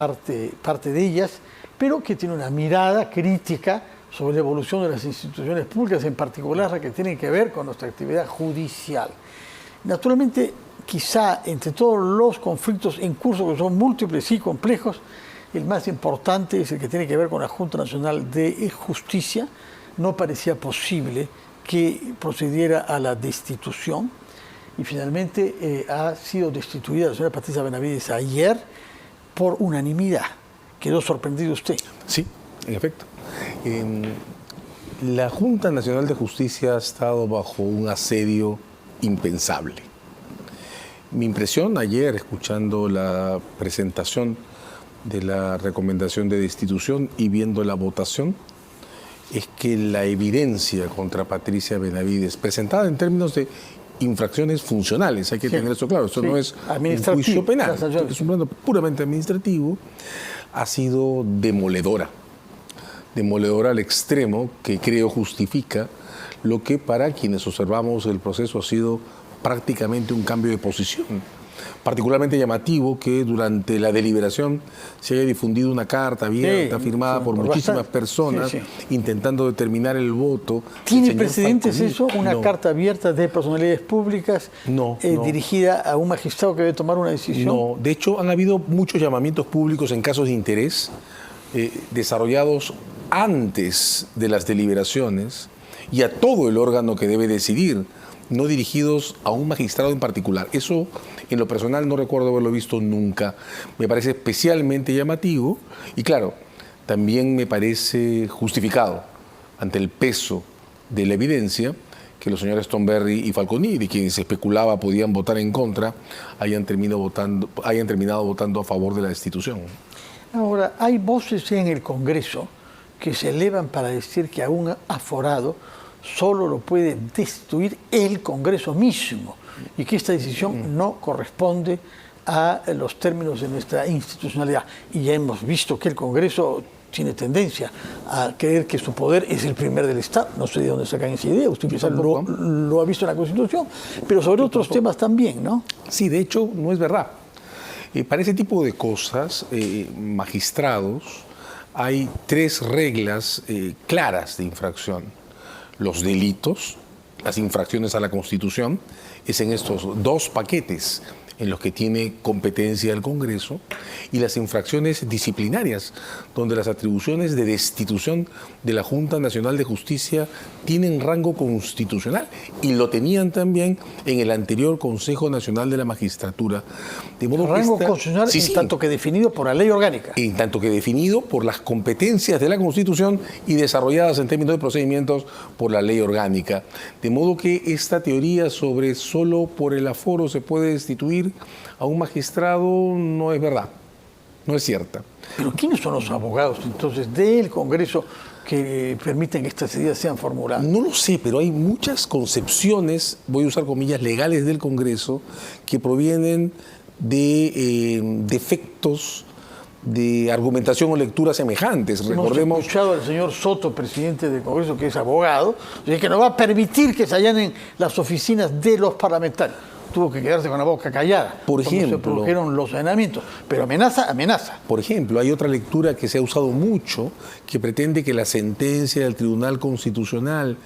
parte de ellas, pero que tiene una mirada crítica sobre la evolución de las instituciones públicas, en particular la que tiene que ver con nuestra actividad judicial. Naturalmente, quizá entre todos los conflictos en curso, que son múltiples y complejos, el más importante es el que tiene que ver con la Junta Nacional de Justicia. No parecía posible que procediera a la destitución y finalmente ha sido destituida la señora Patricia Benavides ayer por unanimidad. ¿Quedó sorprendido usted? Sí, en efecto. La Junta Nacional de Justicia ha estado bajo un asedio impensable. Mi impresión ayer, escuchando la presentación de la recomendación de destitución y viendo la votación, es que la evidencia contra Patricia Benavides, presentada en términos de infracciones funcionales, hay que tener eso claro, esto no es un juicio penal, es un plano puramente administrativo, ha sido demoledora al extremo que creo justifica lo que para quienes observamos el proceso ha sido prácticamente un cambio de posición. Particularmente llamativo que durante la deliberación se haya difundido una carta abierta, firmada por muchísimas personas, intentando determinar el voto. ¿Tiene precedentes eso? ¿Una carta abierta de personalidades públicas dirigida a un magistrado que debe tomar una decisión? No, de hecho han habido muchos llamamientos públicos en casos de interés desarrollados antes de las deliberaciones y a todo el órgano que debe decidir, no dirigidos a un magistrado en particular. Eso, en lo personal, no recuerdo haberlo visto nunca. Me parece especialmente llamativo y, claro, también me parece justificado ante el peso de la evidencia que los señores Stonberry y Falconi, de quienes se especulaba podían votar en contra, hayan terminado votando a favor de la destitución. Ahora, hay voces en el Congreso que se elevan para decir que a un aforado solo lo puede destituir el Congreso mismo y que esta decisión no corresponde a los términos de nuestra institucionalidad. Y ya hemos visto que el Congreso tiene tendencia a creer que su poder es el primer del Estado. No sé de dónde sacan esa idea, usted quizás lo ha visto en la Constitución, pero sobre otros temas también, ¿no? Sí, de hecho, no es verdad. Para ese tipo de cosas, magistrados, hay tres reglas claras de infracción. Los delitos, las infracciones a la Constitución, es en estos dos paquetes en los que tiene competencia el Congreso, y las infracciones disciplinarias, donde las atribuciones de destitución de la Junta Nacional de Justicia tienen rango constitucional y lo tenían también en el anterior Consejo Nacional de la Magistratura. De modo rango constitucional en tanto que definido por la ley orgánica. En tanto que definido por las competencias de la Constitución y desarrolladas en términos de procedimientos por la ley orgánica. De modo que esta teoría sobre solo por el aforo se puede destituir a un magistrado no es verdad, no es cierta. ¿Pero quiénes son los abogados entonces del Congreso que permiten que estas ideas sean formuladas? No lo sé, pero hay muchas concepciones, voy a usar comillas, legales del Congreso que provienen de defectos de argumentación o lectura semejantes. Recordemos, hemos escuchado al señor Soto, presidente del Congreso, que es abogado, que no va a permitir que se allanen las oficinas de los parlamentarios. Tuvo que quedarse con la boca callada. Por ejemplo, se produjeron los allanamientos. Pero amenaza. Por ejemplo, hay otra lectura que se ha usado mucho, que pretende que la sentencia del Tribunal Constitucional,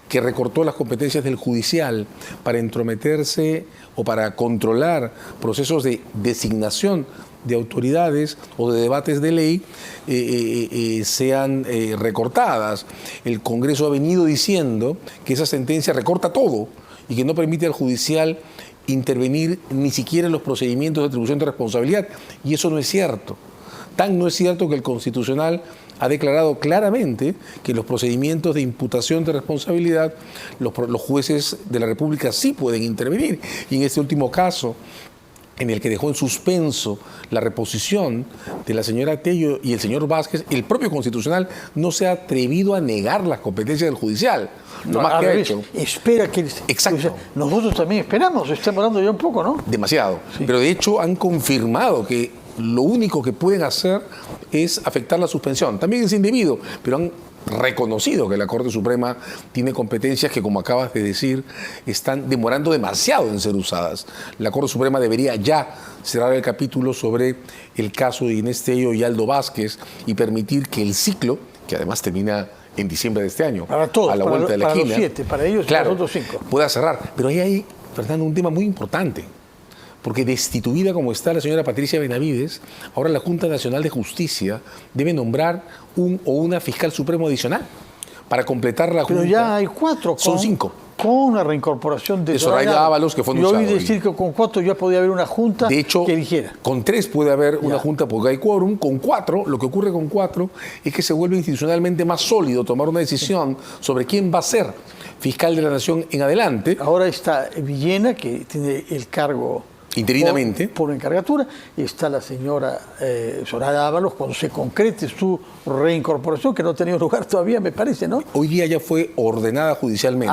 que recortó las competencias del judicial para entrometerse o para controlar procesos de designación de autoridades o de debates de ley, sean recortadas. El Congreso ha venido diciendo que esa sentencia recorta todo y que no permite al judicial intervenir ni siquiera en los procedimientos de atribución de responsabilidad, y eso no es cierto. Tan no es cierto que el Constitucional ha declarado claramente que en los procedimientos de imputación de responsabilidad los jueces de la República sí pueden intervenir, y en este último caso, en el que dejó en suspenso la reposición de la señora Tello y el señor Vázquez, el propio Constitucional no se ha atrevido a negar las competencias del judicial. Lo más que ha hecho. Espera que... Exacto. O sea, nosotros también esperamos, estamos hablando ya un poco, ¿no? Demasiado. Sí. Pero de hecho han confirmado que lo único que pueden hacer es afectar la suspensión. También es indebido, pero han reconocido que la Corte Suprema tiene competencias que, como acabas de decir, están demorando demasiado en ser usadas. La Corte Suprema debería ya cerrar el capítulo sobre el caso de Inés Tello y Aldo Vázquez y permitir que el ciclo, que además termina en diciembre de este año, para todos, a la vuelta de la para esquina, los 7, para ellos y claro, para los otros 5, pueda cerrar. Pero ahí hay, Fernando, un tema muy importante. Porque destituida como está la señora Patricia Benavides, ahora la Junta Nacional de Justicia debe nombrar un o una fiscal supremo adicional para completar la Junta. Pero ya hay 4. Son 5. Con la reincorporación de Zoraida Ábalos, que fue anunciado. Yo oí decir que con 4 ya podía haber una junta de hecho, que eligiera. Con 3 puede haber una junta porque hay quórum. Con 4, lo que ocurre con 4 es que se vuelve institucionalmente más sólido tomar una decisión sobre quién va a ser fiscal de la Nación en adelante. Ahora está Villena, que tiene el cargo interinamente por encargatura, y está la señora Zoraida Ábalos cuando se concrete su reincorporación, que no ha tenido lugar todavía, me parece, ¿no? Hoy día ya fue ordenada judicialmente,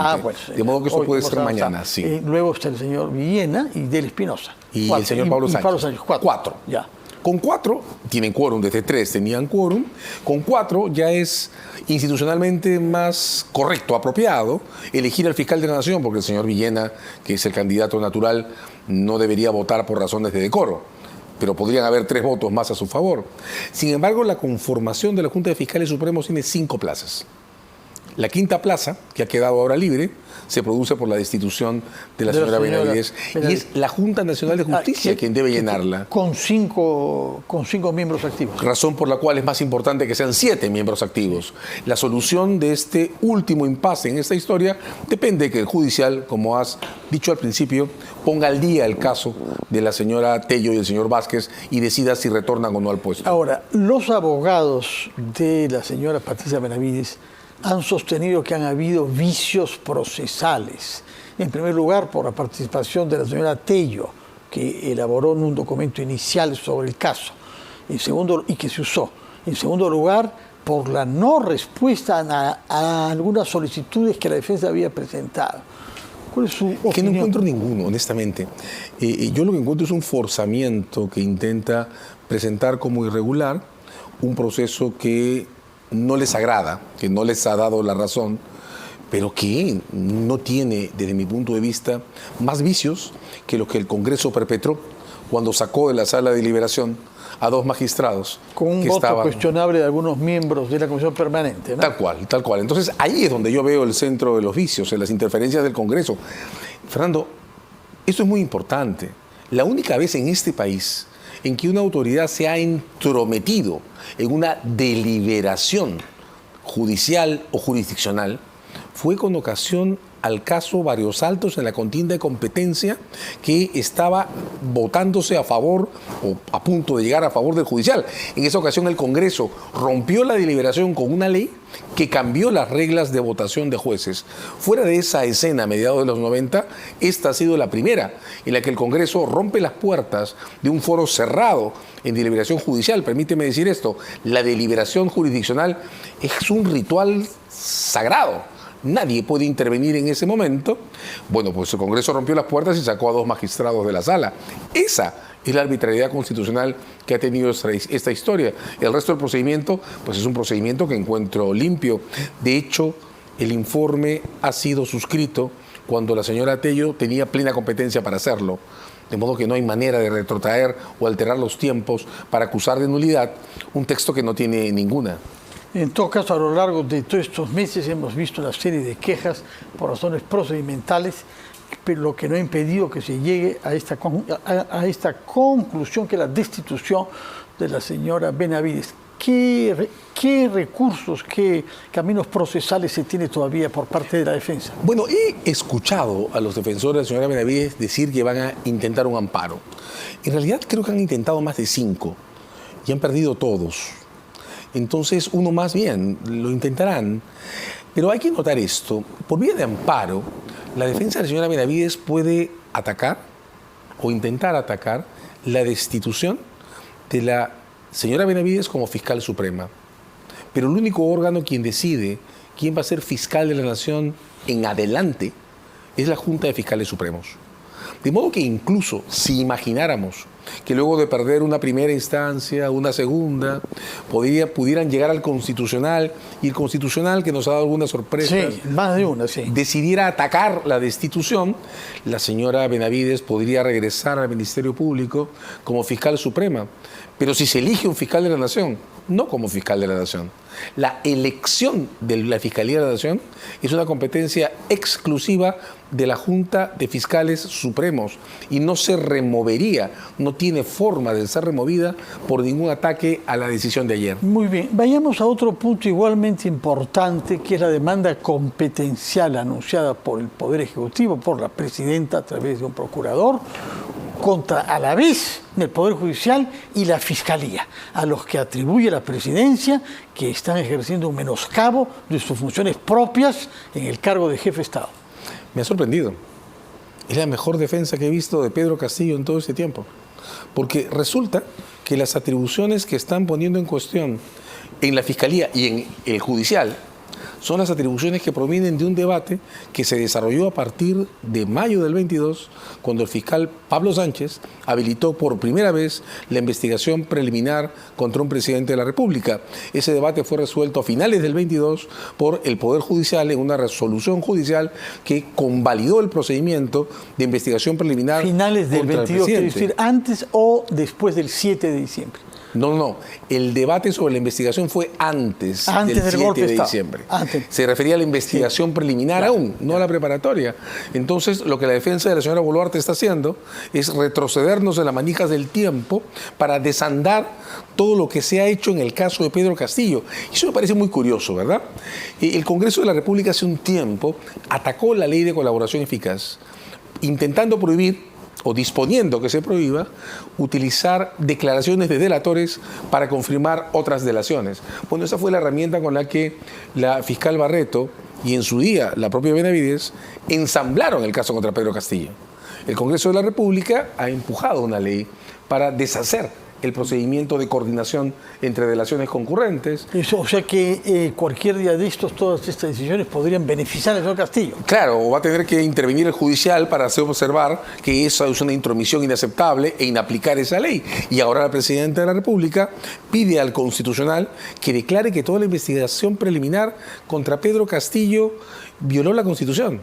de modo que eso puede ser mañana. Sí. Luego está el señor Villena y Del Espinosa. Y el señor Pablo Sánchez. 4. Ya. Con 4 tienen quórum, desde 3 tenían quórum, con 4 ya es institucionalmente más correcto, apropiado, elegir al fiscal de la Nación, porque el señor Villena, que es el candidato natural, no debería votar por razones de decoro, pero podrían haber 3 votos más a su favor. Sin embargo, la conformación de la Junta de Fiscales Supremos tiene 5 plazas. La 5ª plaza, que ha quedado ahora libre, se produce por la destitución de la señora Benavides. Y es la Junta Nacional de Justicia quien debe llenarla. Con 5 miembros activos. Razón por la cual es más importante que sean 7 miembros activos. La solución de este último impasse en esta historia depende de que el judicial, como has dicho al principio, ponga al día el caso de la señora Tello y el señor Vázquez y decida si retornan o no al puesto. Ahora, los abogados de la señora Patricia Benavides han sostenido que han habido vicios procesales. En primer lugar, por la participación de la señora Tello, que elaboró un documento inicial sobre el caso, y que se usó. En segundo lugar, por la no respuesta a algunas solicitudes que la defensa había presentado. ¿Cuál es su opinión? Que no encuentro ninguno, honestamente. Yo lo que encuentro es un forzamiento que intenta presentar como irregular un proceso que no les agrada, que no les ha dado la razón, pero que no tiene, desde mi punto de vista, más vicios que lo que el Congreso perpetró cuando sacó de la sala de deliberación a 2 magistrados. Con un voto cuestionable de algunos miembros de la Comisión Permanente, ¿no? Tal cual, tal cual. Entonces, ahí es donde yo veo el centro de los vicios, en las interferencias del Congreso. Fernando, esto es muy importante. La única vez en este país en que una autoridad se ha entrometido en una deliberación judicial o jurisdiccional fue con ocasión al caso Barrios Altos en la contienda de competencia que estaba votándose a favor o a punto de llegar a favor del judicial. En esa ocasión el Congreso rompió la deliberación con una ley que cambió las reglas de votación de jueces. Fuera de esa escena a mediados de los 90, esta ha sido la primera en la que el Congreso rompe las puertas de un foro cerrado en deliberación judicial. Permíteme decir esto, la deliberación jurisdiccional es un ritual sagrado. Nadie puede intervenir en ese momento. Bueno, pues el Congreso rompió las puertas y sacó a 2 magistrados de la sala. Esa es la arbitrariedad constitucional que ha tenido esta historia. El resto del procedimiento, pues es un procedimiento que encuentro limpio. De hecho, el informe ha sido suscrito cuando la señora Tello tenía plena competencia para hacerlo. De modo que no hay manera de retrotraer o alterar los tiempos para acusar de nulidad un texto que no tiene ninguna. En todo caso, a lo largo de todos estos meses hemos visto una serie de quejas por razones procedimentales, pero lo que no ha impedido que se llegue a esta conclusión, que es la destitución de la señora Benavides. ¿Qué recursos, qué caminos procesales se tiene todavía por parte de la defensa? Bueno, he escuchado a los defensores de la señora Benavides decir que van a intentar un amparo. En realidad creo que han intentado más de 5 y han perdido todos. Entonces, uno más bien, lo intentarán. Pero hay que notar esto. Por vía de amparo, la defensa de la señora Benavides puede atacar o intentar atacar la destitución de la señora Benavides como fiscal suprema. Pero el único órgano quien decide quién va a ser fiscal de la Nación en adelante es la Junta de Fiscales Supremos. De modo que incluso si imagináramos que luego de perder una primera instancia, una segunda, pudieran llegar al Constitucional, y el Constitucional, que nos ha dado algunas sorpresas, sí, más de una, sí, decidiera atacar la destitución, la señora Benavides podría regresar al Ministerio Público como fiscal suprema. Pero si se elige un fiscal de la Nación, no como fiscal de la Nación. La elección de la Fiscalía de la Nación es una competencia exclusiva de la Junta de Fiscales Supremos y no se removería, no tiene forma de ser removida por ningún ataque a la decisión de ayer. Muy bien, vayamos a otro punto igualmente importante, que es la demanda competencial anunciada por el Poder Ejecutivo, por la Presidenta a través de un procurador, contra a la vez el Poder Judicial y la Fiscalía, a los que atribuye la Presidencia que están ejerciendo un menoscabo de sus funciones propias en el cargo de jefe de Estado. Me ha sorprendido. Es la mejor defensa que he visto de Pedro Castillo en todo este tiempo. Porque resulta que las atribuciones que están poniendo en cuestión en la Fiscalía y en el Judicial son las atribuciones que provienen de un debate que se desarrolló a partir de mayo del 22, cuando el fiscal Pablo Sánchez habilitó por primera vez la investigación preliminar contra un presidente de la República. Ese debate fue resuelto a finales del 22 por el Poder Judicial en una resolución judicial que convalidó el procedimiento de investigación preliminar. Finales del 22, quiere decir antes o después del 7 de diciembre. No. El debate sobre la investigación fue antes del 7 de diciembre. Antes. Se refería a la investigación preliminar aún, no a la preparatoria. Entonces, lo que la defensa de la señora Boluarte está haciendo es retrocedernos en las manijas del tiempo para desandar todo lo que se ha hecho en el caso de Pedro Castillo. Eso me parece muy curioso, ¿verdad? El Congreso de la República hace un tiempo atacó la ley de colaboración eficaz, intentando prohibir o disponiendo que se prohíba utilizar declaraciones de delatores para confirmar otras delaciones. Bueno, esa fue la herramienta con la que la fiscal Barreto y en su día la propia Benavides ensamblaron el caso contra Pedro Castillo. El Congreso de la República ha empujado una ley para deshacer el procedimiento de coordinación entre delaciones concurrentes. Eso, o sea que cualquier día de estos, todas estas decisiones podrían beneficiar al señor Castillo. Claro, o va a tener que intervenir el judicial para hacer observar que esa es una intromisión inaceptable e inaplicar esa ley. Y ahora la Presidenta de la República pide al Constitucional que declare que toda la investigación preliminar contra Pedro Castillo violó la Constitución.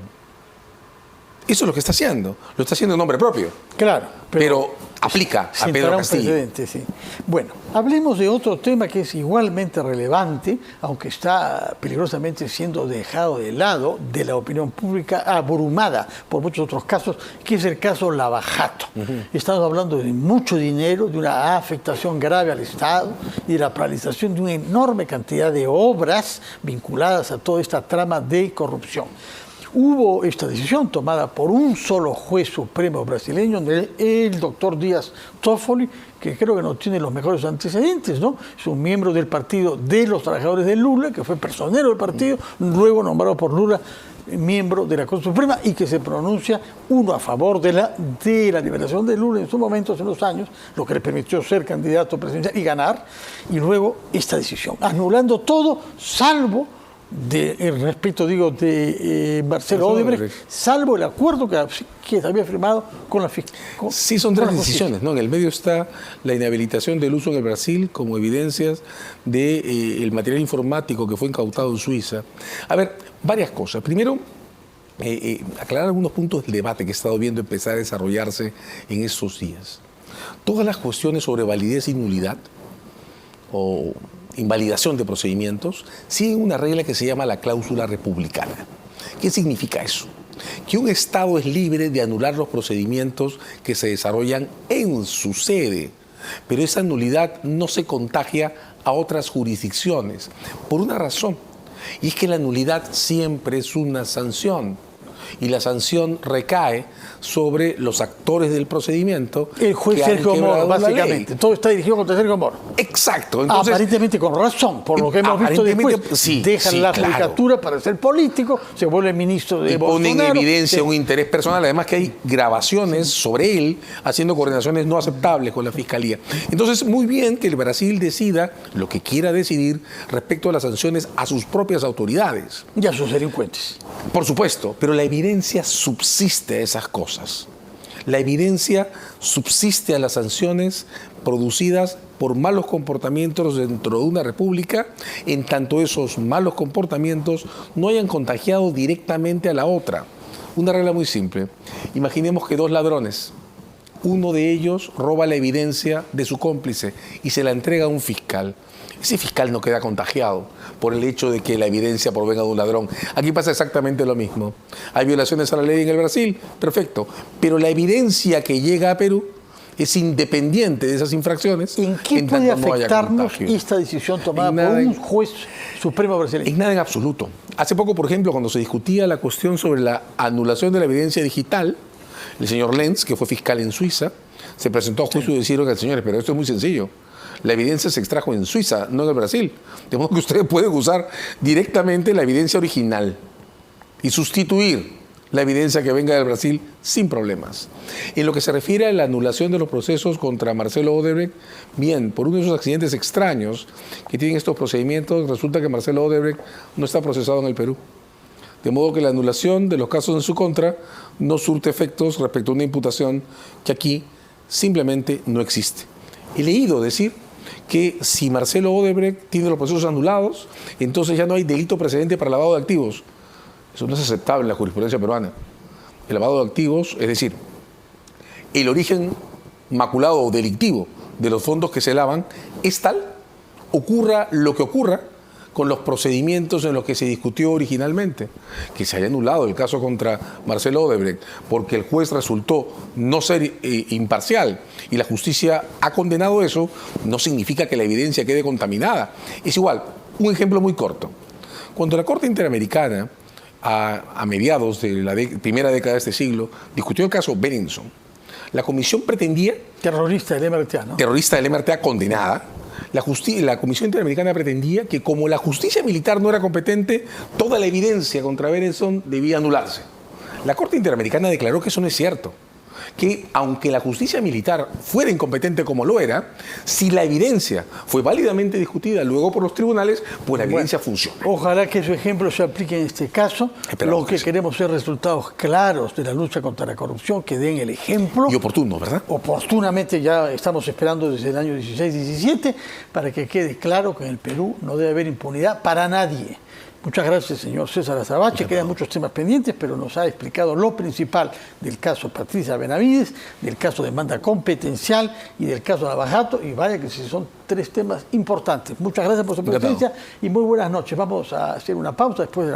Eso es lo que está haciendo. Lo está haciendo en nombre propio. Claro. Pero aplica a Pedro Castillo. Sí. Bueno, hablemos de otro tema que es igualmente relevante, aunque está peligrosamente siendo dejado de lado de la opinión pública, abrumada por muchos otros casos, que es el caso Lavajato. Estamos hablando de mucho dinero, de una afectación grave al Estado y de la paralización de una enorme cantidad de obras vinculadas a toda esta trama de corrupción. Hubo esta decisión tomada por un solo juez supremo brasileño, el doctor Dias Toffoli, que creo que no tiene los mejores antecedentes, ¿no? Es un miembro del Partido de los Trabajadores de Lula, que fue personero del partido, luego nombrado por Lula miembro de la Corte Suprema y que se pronuncia uno a favor de la liberación de Lula en su momento, hace unos años, lo que le permitió ser candidato presidencial y ganar, y luego esta decisión, anulando todo, salvo respecto, digo, de Marcelo Odebrecht, salvo el acuerdo que se había firmado con la Fiscalía. Sí, son tres decisiones, ¿no? En el medio está la inhabilitación del uso en el Brasil como evidencias del material informático que fue incautado en Suiza. A ver, varias cosas. Primero, aclarar algunos puntos del debate que he estado viendo empezar a desarrollarse en estos días. Todas las cuestiones sobre validez y nulidad o invalidación de procedimientos siguen una regla que se llama la cláusula republicana. ¿Qué significa eso? Que un Estado es libre de anular los procedimientos que se desarrollan en su sede, pero esa nulidad no se contagia a otras jurisdicciones, por una razón, y es que la nulidad siempre es una sanción, y la sanción recae sobre los actores del procedimiento. El juez Sergio Moro, básicamente. Todo está dirigido contra Sergio Moro. Exacto. Entonces, aparentemente con razón, por lo que hemos visto después. Sí, dejan la judicatura para ser político, se vuelve ministro de Bolsonaro. Ponen en evidencia un interés personal, además que hay grabaciones sobre él haciendo coordinaciones no aceptables con la Fiscalía. Entonces, muy bien que el Brasil decida lo que quiera decidir respecto a las sanciones a sus propias autoridades. Y a sus delincuentes. Por supuesto, pero la evidencia subsiste a esas cosas. La evidencia subsiste a las sanciones producidas por malos comportamientos dentro de una república, en tanto esos malos comportamientos no hayan contagiado directamente a la otra. Una regla muy simple. Imaginemos que dos ladrones, uno de ellos roba la evidencia de su cómplice y se la entrega a un fiscal. Ese fiscal no queda contagiado por el hecho de que la evidencia provenga de un ladrón. Aquí pasa exactamente lo mismo. Hay violaciones a la ley en el Brasil, perfecto. Pero la evidencia que llega a Perú es independiente de esas infracciones. ¿En qué puede afectarnos esta decisión tomada por un juez supremo brasileño? En nada en absoluto. Hace poco, por ejemplo, cuando se discutía la cuestión sobre la anulación de la evidencia digital, el señor Lenz, que fue fiscal en Suiza, se presentó a juicio y decirle, señores, pero esto es muy sencillo. La evidencia se extrajo en Suiza, no en el Brasil. De modo que ustedes pueden usar directamente la evidencia original y sustituir la evidencia que venga del Brasil sin problemas. En lo que se refiere a la anulación de los procesos contra Marcelo Odebrecht, bien, por uno de esos accidentes extraños que tienen estos procedimientos, resulta que Marcelo Odebrecht no está procesado en el Perú. De modo que la anulación de los casos en su contra no surte efectos respecto a una imputación que aquí simplemente no existe. He leído decir que si Marcelo Odebrecht tiene los procesos anulados, entonces ya no hay delito precedente para lavado de activos. Eso no es aceptable en la jurisprudencia peruana. El lavado de activos, es decir, el origen maculado o delictivo de los fondos que se lavan es tal, ocurra lo que ocurra, con los procedimientos en los que se discutió originalmente. Que se haya anulado el caso contra Marcelo Odebrecht porque el juez resultó no ser imparcial y la justicia ha condenado eso, no significa que la evidencia quede contaminada. Es igual, un ejemplo muy corto. Cuando la Corte Interamericana, a mediados de la primera década de este siglo, discutió el caso Berenson, la comisión pretendía... Terrorista del MRTA, ¿no? Terrorista del MRTA condenada. La Comisión Interamericana pretendía que como la justicia militar no era competente, toda la evidencia contra Berenson debía anularse. La Corte Interamericana declaró que eso no es cierto, que aunque la justicia militar fuera incompetente como lo era, si la evidencia fue válidamente discutida luego por los tribunales, pues la evidencia funciona. Ojalá que su ejemplo se aplique en este caso. Lo que queremos es resultados claros de la lucha contra la corrupción, que den el ejemplo. Y oportuno, ¿verdad? Oportunamente, ya estamos esperando desde el año 16-17 para que quede claro que en el Perú no debe haber impunidad para nadie. Muchas gracias, señor César Azabache. Quedan muchos temas pendientes, pero nos ha explicado lo principal del caso Patricia Benavides, del caso de demanda competencial y del caso Lavajato. Y vaya que sí, son tres temas importantes. Muchas gracias por su presencia y muy buenas noches. Vamos a hacer una pausa después de la